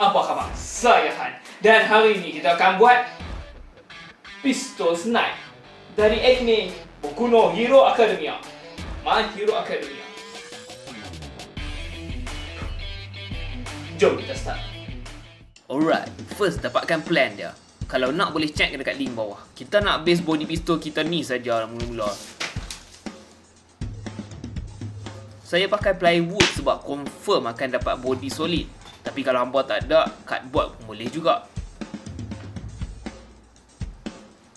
Apa khabar? Saya Han. Dan hari ini kita akan buat pistol snipe dari anime Boku no Hero Academia. My Hero Academia. Jom kita start. Alright, first dapatkan plan dia. Kalau nak boleh check dekat link bawah. Kita nak base body pistol kita ni saja mula-mula. Saya pakai plywood sebab confirm akan dapat body solid. Tapi kalau hampa tak ada, cardboard pun boleh juga.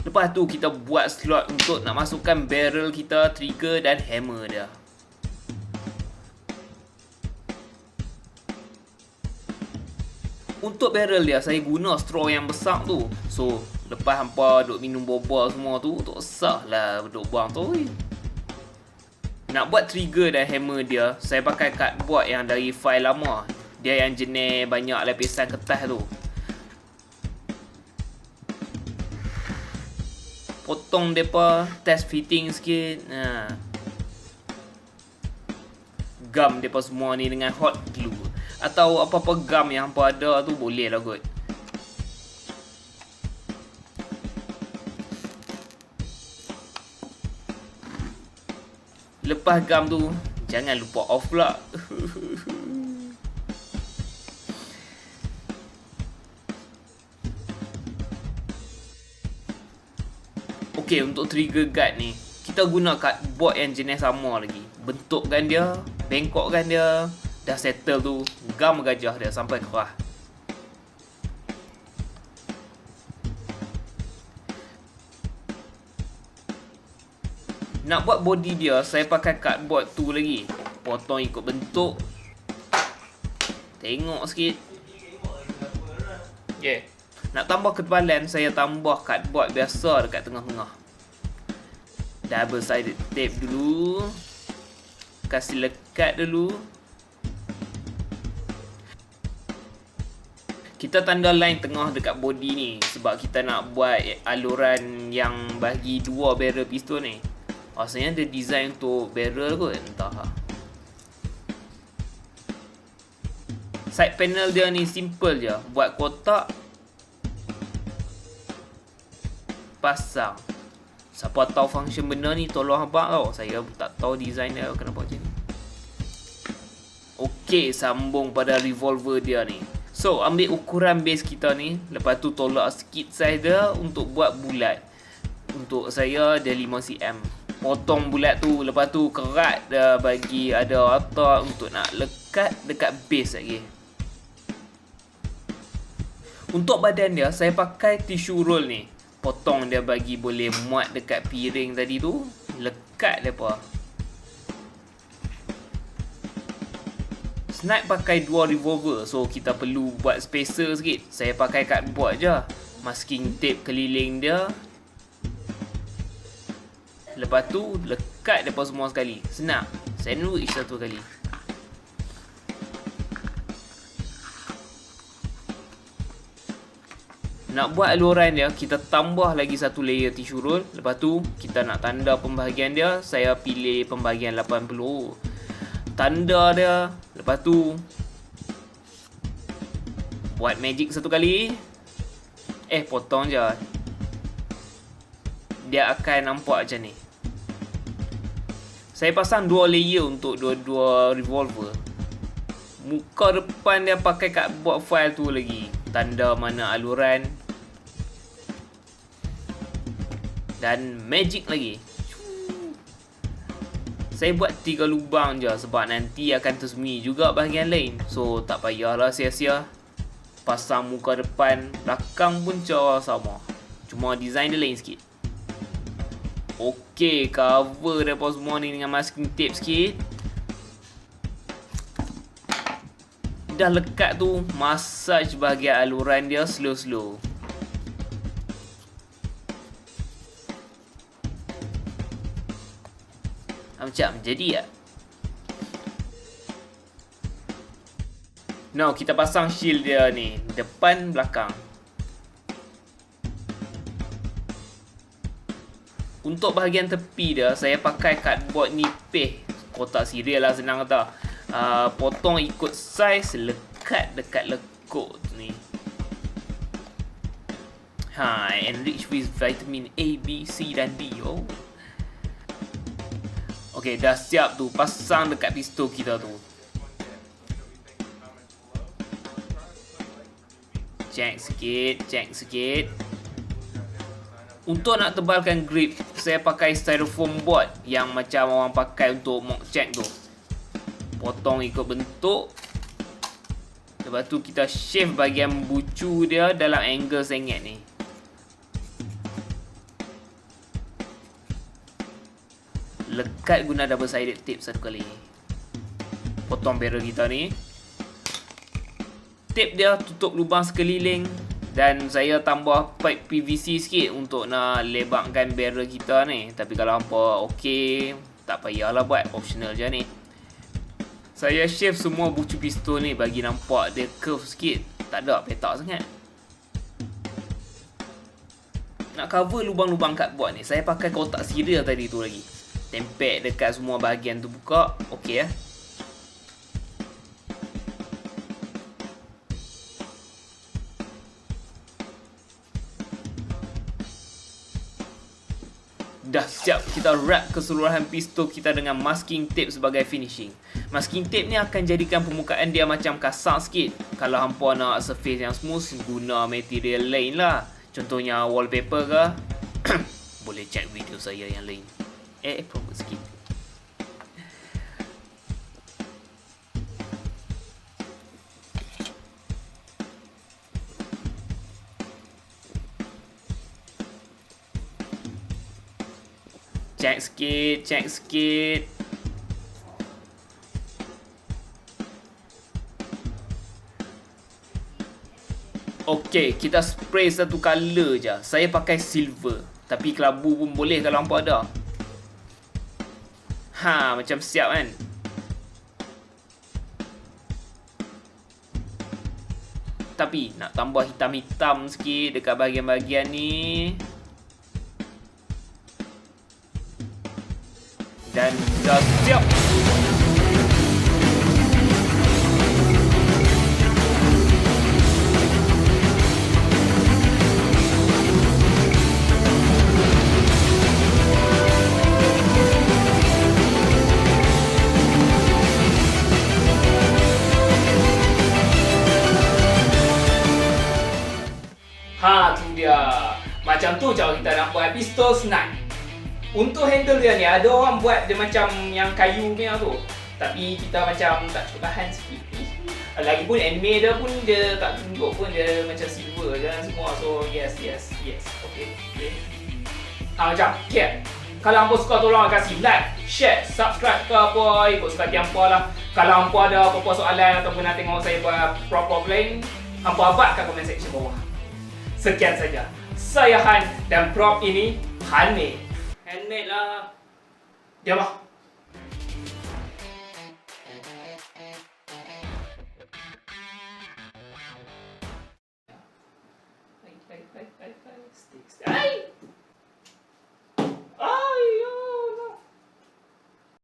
Lepas tu kita buat slot untuk nak masukkan barrel kita, trigger dan hammer dia. Untuk barrel dia, saya guna straw yang besar tu. So, lepas hampa duk minum boba semua tu, tak usah lah duk buang tu. Nak buat trigger dan hammer dia, saya pakai cardboard yang dari file lama. Dia yang jenis banyak lapisan kertas tu. Potong depa, test fitting sikit. Gam depa semua ni dengan hot glue. Atau apa-apa gam yang hampa ada tu boleh lah kot. Lepas gam tu, jangan lupa off pula. Okey, untuk trigger guard ni, kita guna cardboard yang jenis sama lagi. Bentukkan dia, bengkokkan dia. Dah settle tu, gam gajah dia sampai kerah. Nak buat body dia, saya pakai cardboard tu lagi. Potong ikut bentuk. Tengok sikit. Yeah. Nak tambah ketebalan, saya tambah cardboard biasa dekat tengah-tengah. Double sided tape dulu. Kasih lekat dulu. Kita tanda line tengah dekat body ni sebab kita nak buat aluran yang bagi dua barrel pistol ni. Rasanya dia design untuk barrel kot, entah. Side panel dia ni simple je. Buat kotak, pasang. Siapa tahu function benda ni, tolong abang tau. Saya tak tahu design dia kenapa macam ni. Okey, sambung pada revolver dia ni. So, ambil ukuran base kita ni. Lepas tu tolak sikit size dia untuk buat bulat. Untuk saya dia 5cm. Potong bulat tu. Lepas tu kerat dah bagi ada otak untuk nak lekat dekat base lagi. Untuk badan dia, saya pakai tissue roll ni. Potong dia bagi boleh muat dekat piring tadi tu. Lekat depa. Snipe pakai dua revolver. So kita perlu buat spacer sikit. Saya pakai cardboard je. Masking tape keliling dia. Lepas tu lekat depa semua sekali. Senang. Sandwich satu kali. Nak buat aluran dia, kita tambah lagi satu layer tissue roll. Lepas tu, kita nak tanda pembahagian dia. Saya pilih pembahagian 80. Tanda dia. Lepas tu, buat magic satu kali. Potong je. Dia akan nampak macam ni. Saya pasang dua layer untuk dua-dua revolver. Muka depan dia pakai cardboard file tu lagi. Tanda mana aluran. Dan magic lagi. Saya buat 3 lubang je sebab nanti akan tersembunyi juga bahagian lain. So tak payahlah sia-sia. Pasang muka depan, belakang pun cara sama. Cuma design dia lain sikit. Okey, cover depa semua ni dengan masking tape sikit. Dah lekat tu, massage bahagian aluran dia slow-slow. Macam jadi tak? Now kita pasang shield dia ni. Depan belakang. Untuk bahagian tepi dia, saya pakai cardboard nipis. Kotak serial lah, senang kata. Potong ikut saiz, lekat dekat ikut ni. Enrich with vitamin A, B, C dan D. Okay, dah siap tu. Pasang dekat pistol kita tu. Check sikit. Untuk nak tebalkan grip, saya pakai styrofoam board yang macam orang pakai untuk mock check tu. Potong ikut bentuk. Lepas tu kita shave bahagian bucu dia dalam angle sengit ni. Lekat guna double sided tape satu kali. Potong barrel kita ni. Tape dia tutup lubang sekeliling. Dan saya tambah pipe PVC sikit untuk nak lebarkan barrel kita ni. Tapi kalau hampa okey, tak payahlah buat, optional je ni. Saya shave semua bucu pistol ni bagi nampak dia curve sikit. Tak ada petak sangat. Nak cover lubang-lubang cardboard ni, saya pakai kotak serial tadi tu lagi. Tempel dekat semua bahagian tu buka. Okey ya. Dah siap, kita wrap keseluruhan pistol kita dengan masking tape sebagai finishing. Masking tape ni akan jadikan permukaan dia macam kasar sikit. Kalau hampa nak surface yang smooth, guna material lain lah. Contohnya wallpaper ke. Boleh check video saya yang lain. Promote sikit. Check sikit. Okey, kita spray satu color je. Saya pakai silver. Tapi kelabu pun boleh kalau hampa ada. Macam siap kan? Tapi nak tambah hitam-hitam sikit dekat bahagian-bahagian ni. Dan dah siap. Tu dia. Macam tu cara kita nak buat pistol snipe. Untuk handle dia ni, ada orang buat dia macam yang kayu punya tu. Tapi kita macam tak cukup tahan sikit. Lagipun anime dia pun dia tak tunjuk pun, dia macam silver je semua. So yes. Okay. Macam okay. Kalau hampa suka tolong kasih like, share, subscribe ke apa, ikut suka hampa lah. Kalau hampa ada apa-apa soalan ataupun nak tengok saya buat prop lain, hampa abad kat komen section bawah. Sekian saja. Saya Han dan prop ini handmade. Handmade lah. Diam lah. Sticks.